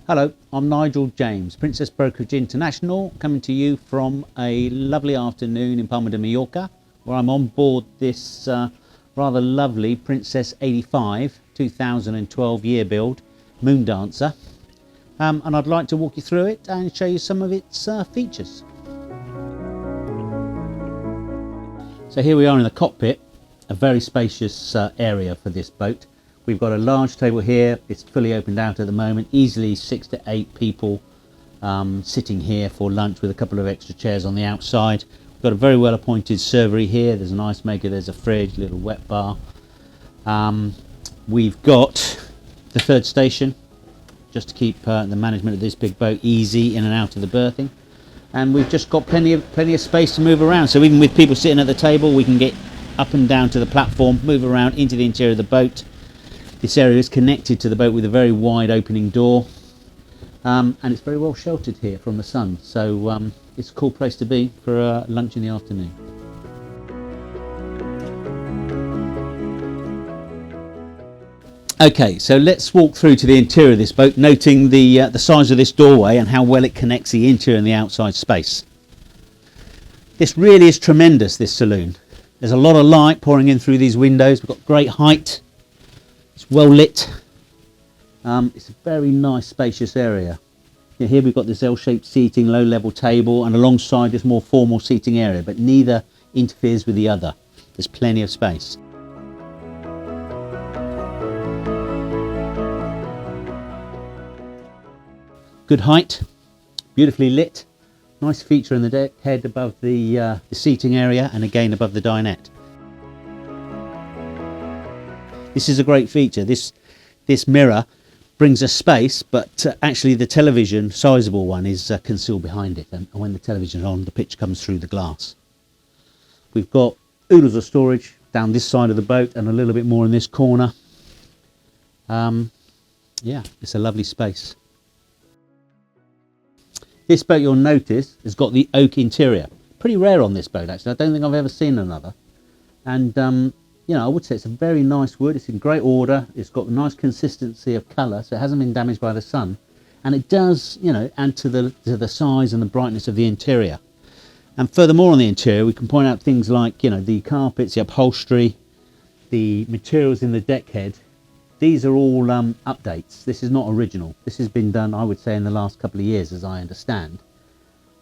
Hello, I'm Nigel James, Princess Brokerage International, coming to you from a lovely afternoon in Palma de Mallorca, where I'm on board this rather lovely Princess 85 2012 year build Moondancer, and I'd like to walk you through it and show you some of its features. So here we are in the cockpit, a very spacious area for this boat. We've got a large table here, it's fully opened out at the moment, easily 6 to 8 people sitting here for lunch with a couple of extra chairs on the outside. We've got a very well appointed servery here, there's an ice maker, there's a fridge, little wet bar. We've got the third station, just to keep the management of this big boat easy in and out of the berthing. And we've just got plenty of space to move around, so even with people sitting at the table we can get up and down to the platform, move around into the interior of the boat. This area is connected to the boat with a very wide opening door, and it's very well sheltered here from the sun, so it's a cool place to be for lunch in the afternoon. Okay, so let's walk through to the interior of this boat, noting the size of this doorway and how well it connects the interior and the outside space. This really is tremendous, this saloon. There's a lot of light pouring in through these windows, we've got great height. It's well lit. It's a very nice spacious area. Here we've got this L-shaped seating, low level table, and alongside this more formal seating area, but neither interferes with the other. There's plenty of space. Good height, beautifully lit. Nice feature in the deck head above the seating area and again above the dinette. This is a great feature. This mirror brings a space, but actually the television, sizable one, is concealed behind it, and when the television is on, the picture comes through the glass. We've got oodles of storage down this side of the boat and a little bit more in this corner. Yeah, it's a lovely space. This boat, you'll notice, has got the oak interior. Pretty rare on this boat, actually. I don't think I've ever seen another. And you know, I would say it's a very nice wood. It's in great order. It's got a nice consistency of colour, so it hasn't been damaged by the sun. And it does, you know, add to the size and the brightness of the interior. And furthermore, on the interior, we can point out things like, you know, the carpets, the upholstery, the materials in the deck head. These are all updates. This is not original. This has been done, I would say, in the last couple of years, as I understand.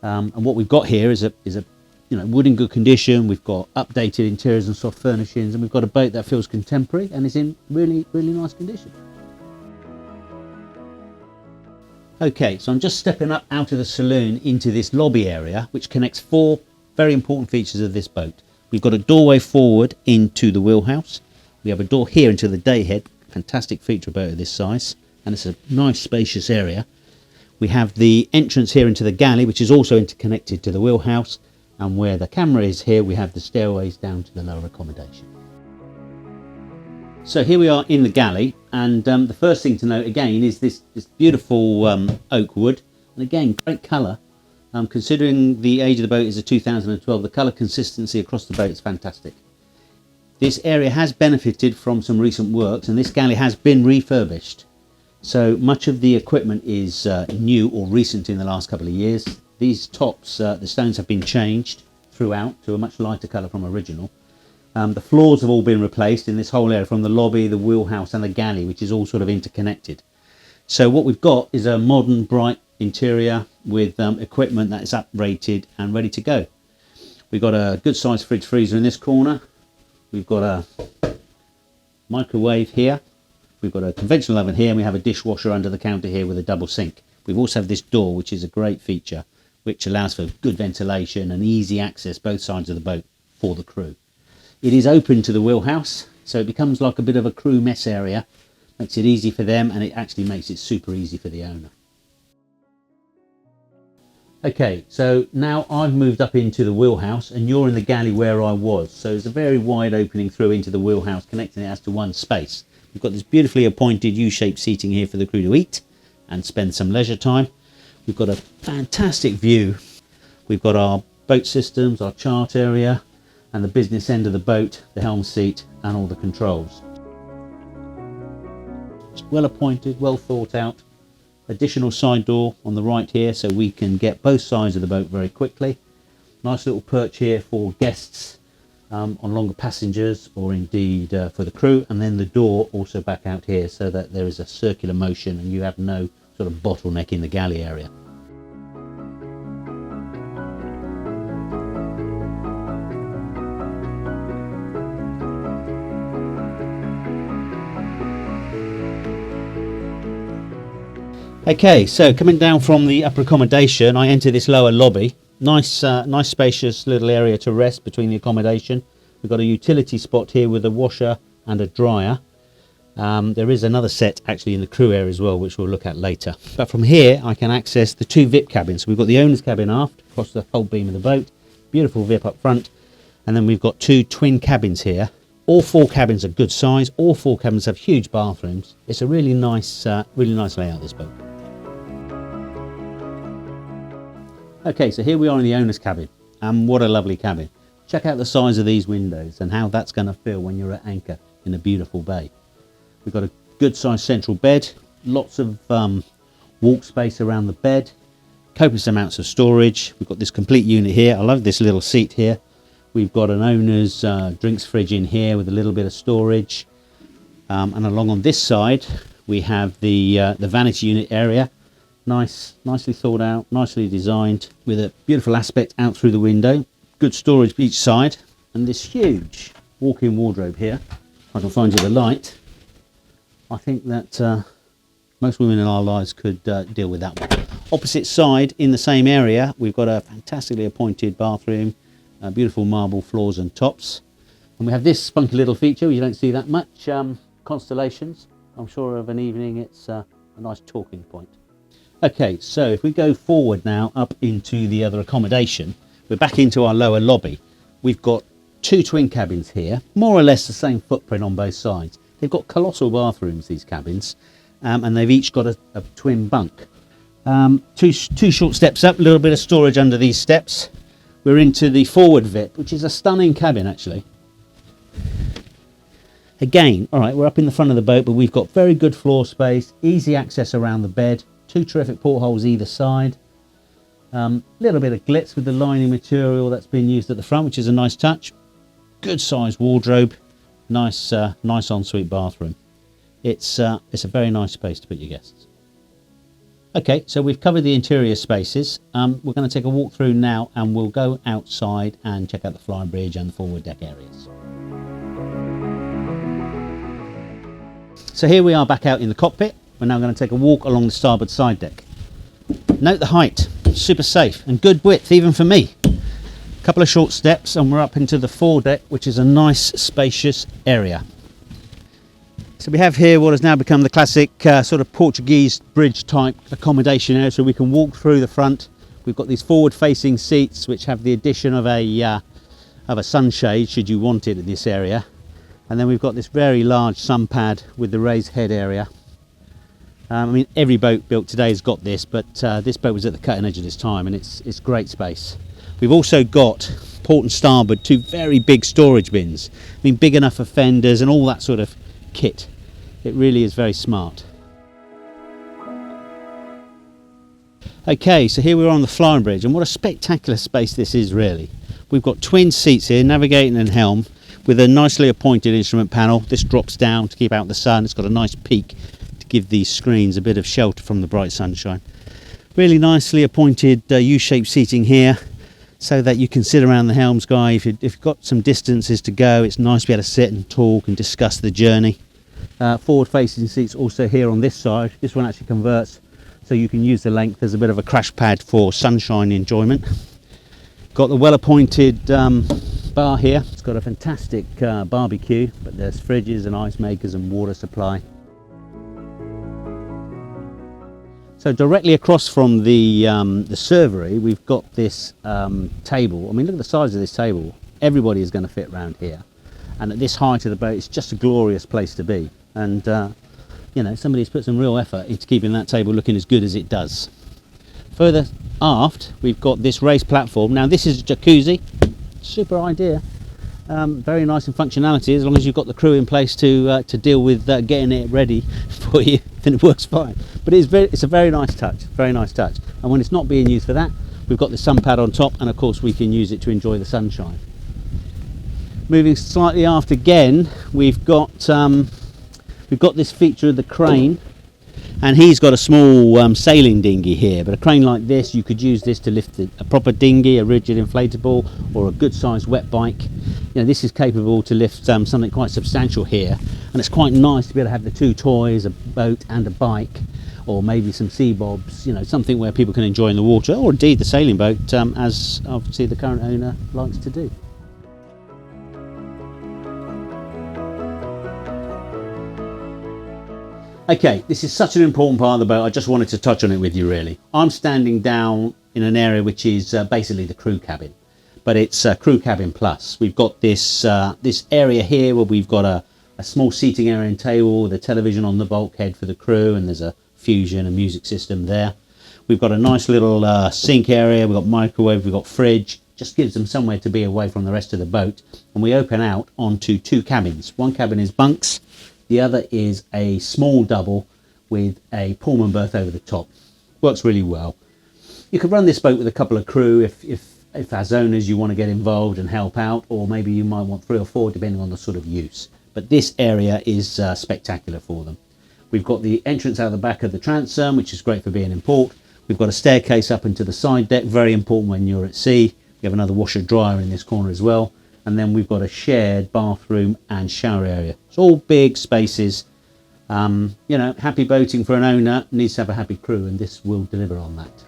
And what we've got here is a you know, wood in good condition. We've got updated interiors and soft furnishings, and we've got a boat that feels contemporary and is in really nice condition. Okay, so I'm just stepping up out of the saloon into this lobby area, which connects 4 very important features of this boat. We've got a doorway forward into the wheelhouse. We have a door here into the day head, fantastic feature of a boat of this size, and it's a nice spacious area. We have the entrance here into the galley, which is also interconnected to the wheelhouse. And where the camera is here, we have the stairways down to the lower accommodation. So here we are in the galley, and the first thing to note again is this beautiful oak wood, and again great colour. Considering the age of the boat is a 2012, the colour consistency across the boat is fantastic. This area has benefited from some recent works, and this galley has been refurbished. So much of the equipment is new or recent in the last couple of years. These tops, the stones have been changed throughout to a much lighter colour from original. The floors have all been replaced in this whole area, from the lobby, the wheelhouse and the galley, which is all sort of interconnected. So what we've got is a modern, bright interior with equipment that is uprated and ready to go. We've got a good sized fridge freezer in this corner. We've got a microwave here. We've got a conventional oven here, and we have a dishwasher under the counter here with a double sink. We also have this door, which is a great feature, which allows for good ventilation and easy access both sides of the boat for the crew. It is open to the wheelhouse, so it becomes like a bit of a crew mess area. Makes it easy for them, and it actually makes it super easy for the owner. Okay, so now I've moved up into the wheelhouse, and you're in the galley where I was. So there's a very wide opening through into the wheelhouse, connecting it as to one space. We've got this beautifully appointed U-shaped seating here for the crew to eat and spend some leisure time. We've got a fantastic view. We've got our boat systems, our chart area, and the business end of the boat, the helm seat, and all the controls. It's well appointed, well thought out. Additional side door on the right here, so we can get both sides of the boat very quickly. Nice little perch here for guests on longer passengers, or indeed for the crew, and then the door also back out here so that there is a circular motion and you have no sort of bottleneck in the galley area. Okay, so coming down from the upper accommodation, I enter this lower lobby. Nice spacious little area to rest between the accommodation. We've got a utility spot here with a washer and a dryer. There is another set actually in the crew area as well, which we'll look at later. But from here I can access the 2 VIP cabins. So we've got the owner's cabin aft across the whole beam of the boat, beautiful VIP up front, and then we've got 2 twin cabins here. All 4 cabins are good size. All 4 cabins have huge bathrooms. It's a really nice layout, this boat. Okay, so here we are in the owner's cabin, and what a lovely cabin. Check out the size of these windows and how that's going to feel when you're at anchor in a beautiful bay. We've got a good sized central bed, lots of walk space around the bed, copious amounts of storage. We've got this complete unit here. I love this little seat here. We've got an owner's drinks fridge in here with a little bit of storage, and along on this side we have the vanity unit area. Nicely thought out, nicely designed, with a beautiful aspect out through the window. Good storage each side, and this huge walk-in wardrobe here. If I can find you the light, I think that most women in our lives could deal with that one. Opposite side, in the same area, we've got a fantastically appointed bathroom, beautiful marble floors and tops, and we have this spunky little feature. You don't see that much, constellations. I'm sure of an evening it's a nice talking point. Okay, so if we go forward now up into the other accommodation, we're back into our lower lobby. We've got 2 twin cabins here, more or less the same footprint on both sides. They've got colossal bathrooms, these cabins, and they've each got a twin bunk. Two short steps up, a little bit of storage under these steps. We're into the forward VIP, which is a stunning cabin actually. Again, all right, we're up in the front of the boat, but we've got very good floor space, easy access around the bed. 2 terrific portholes either side. Little bit of glitz with the lining material that's been used at the front, which is a nice touch. Good sized wardrobe. Nice ensuite bathroom. It's a very nice space to put your guests. Okay, so we've covered the interior spaces. We're going to take a walk through now, and we'll go outside and check out the Flybridge and the forward deck areas. So here we are back out in the cockpit. We're now going to take a walk along the starboard side deck. Note the height, super safe and good width even for me. A couple of short steps and we're up into the foredeck, which is a nice spacious area. So we have here what has now become the classic sort of Portuguese bridge type accommodation area, so we can walk through the front. We've got these forward facing seats which have the addition of a sunshade should you want it in this area, and then we've got this very large sun pad with the raised head area. I mean, every boat built today has got this, but this boat was at the cutting edge of its time, and it's great space. We've also got port and starboard 2 very big storage bins. I mean, big enough for fenders and all that sort of kit. It really is very smart. Okay, so here we are on the Flybridge, and what a spectacular space this is really. We've got twin seats here, navigating and helm, with a nicely appointed instrument panel. This drops down to keep out the sun. It's got a nice peak to give these screens a bit of shelter from the bright sunshine. Really nicely appointed U-shaped seating here, so that you can sit around the helms guy. If you've got some distances to go, it's nice to be able to sit and talk and discuss the journey. Forward facing seats also here on this side. This one actually converts so you can use the length. There's a bit of a crash pad for sunshine enjoyment. Got the well appointed bar here. It's got a fantastic barbecue, but there's fridges and ice makers and water supply. So directly across from the servery, we've got this table. I mean, look at the size of this table. Everybody is going to fit around here, and at this height of the boat, it's just a glorious place to be. And you know, somebody's put some real effort into keeping that table looking as good as it does. Further aft, we've got this raised platform. Now, this is a jacuzzi. Super idea. Very nice in functionality, as long as you've got the crew in place to deal with getting it ready for you. then it works fine. But it's a very nice touch, very nice touch. And when it's not being used for that, we've got the sun pad on top, and of course we can use it to enjoy the sunshine. Moving slightly aft again, we've got this feature of the crane, and he's got a small sailing dinghy here, but a crane like this, you could use this to lift a proper dinghy, a rigid inflatable, or a good sized wet bike. You know, this is capable to lift something quite substantial here, and it's quite nice to be able to have the two toys, a boat and a bike, or maybe some sea bobs, you know, something where people can enjoy in the water, or indeed the sailing boat, as obviously the current owner likes to do. Okay, this is such an important part of the boat, I just wanted to touch on it with you really. I'm standing down in an area which is basically the crew cabin, but it's crew cabin plus. We've got this this area here where we've got a small seating area and table with a television on the bulkhead for the crew, and there's a fusion and music system there. We've got a nice little sink area, we've got microwave, we've got fridge, just gives them somewhere to be away from the rest of the boat. And we open out onto two cabins. One cabin is bunks, the other is a small double with a Pullman berth over the top. Works really well. You could run this boat with a couple of crew if as owners you want to get involved and help out, or maybe you might want 3 or 4 depending on the sort of use. But this area is spectacular for them. We've got the entrance out the back of the transom, which is great for being in port. We've got a staircase up into the side deck, very important when you're at sea. We have another washer dryer in this corner as well. And then we've got a shared bathroom and shower area. It's all big spaces. You know, happy boating for an owner needs to have a happy crew, and this will deliver on that.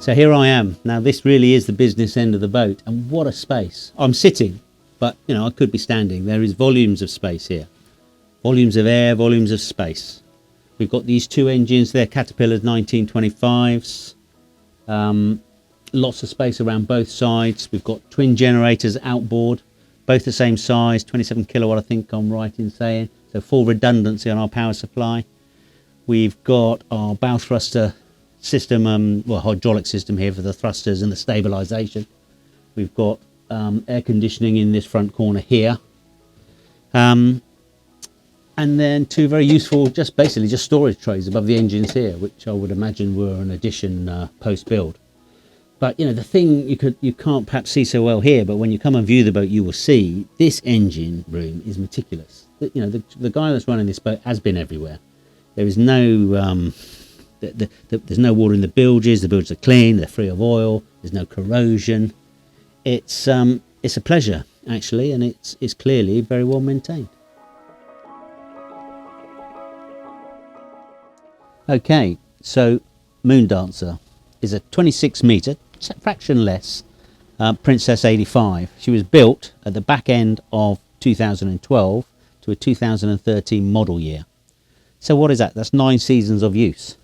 So here I am. Now this really is the business end of the boat, and what a space. I'm sitting, but you know, I could be standing. There is volumes of space here. Volumes of air, volumes of space. We've got these two engines, they're Caterpillar 1925s. Lots of space around both sides. We've got twin generators outboard, both the same size, 27 kilowatt I think I'm right in saying, so full redundancy on our power supply. We've got our bow thruster system, well, hydraulic system here for the thrusters and the stabilisation. We've got air conditioning in this front corner here, and then two very useful basically just storage trays above the engines here, which I would imagine were an addition post build. But you know, the thing you can't perhaps see so well here, but when you come and view the boat you will see this engine room is meticulous. You know, the guy that's running this boat has been everywhere. There is no there's no water in the bilges. The bilges are clean, they're free of oil, there's no corrosion. It's a pleasure actually, and it's clearly very well maintained. Okay, so Moondancer is a 26 metre, fraction less, Princess 85. She was built at the back end of 2012 to a 2013 model year. So what is that? That's 9 seasons of use.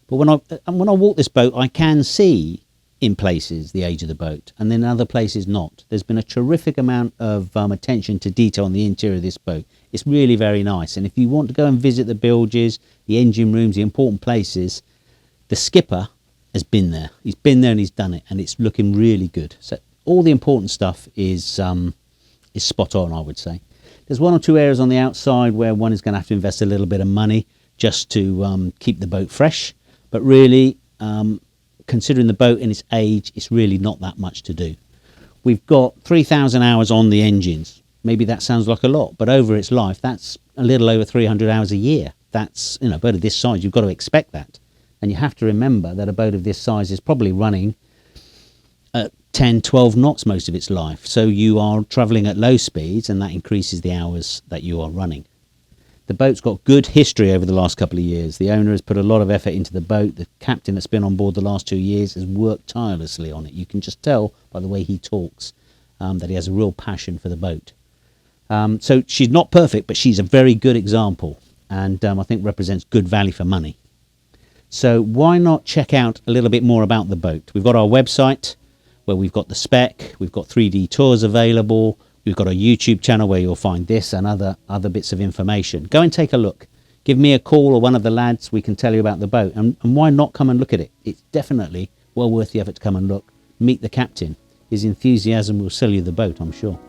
But when I walk this boat, I can see in places the age of the boat, and then in other places not. There's been a terrific amount of attention to detail on the interior of this boat. It's really very nice, and if you want to go and visit the bilges, the engine rooms, the important places, the skipper has been there. He's been there and he's done it, and it's looking really good. So all the important stuff is spot on, I would say. There's 1 or 2 areas on the outside where one is going to have to invest a little bit of money just to keep the boat fresh, but really considering the boat and its age, it's really not that much to do. We've got 3,000 hours on the engines. Maybe that sounds like a lot, but over its life that's a little over 300 hours a year. That's, you know, a boat of this size, you've got to expect that. And you have to remember that a boat of this size is probably running at 10, 12 knots most of its life. So you are travelling at low speeds, and that increases the hours that you are running. The boat's got good history over the last couple of years. The owner has put a lot of effort into the boat. The captain that's been on board the last 2 years has worked tirelessly on it. You can just tell by the way he talks that he has a real passion for the boat. So she's not perfect, but she's a very good example, and I think represents good value for money. So why not check out a little bit more about the boat? We've got our website where we've got the spec, we've got 3D tours available, we've got a YouTube channel where you'll find this and other bits of information. Go and take a look. Give me a call or one of the lads, we can tell you about the boat. And why not come and look at it? It's definitely well worth the effort to come and look. Meet the captain. His enthusiasm will sell you the boat, I'm sure.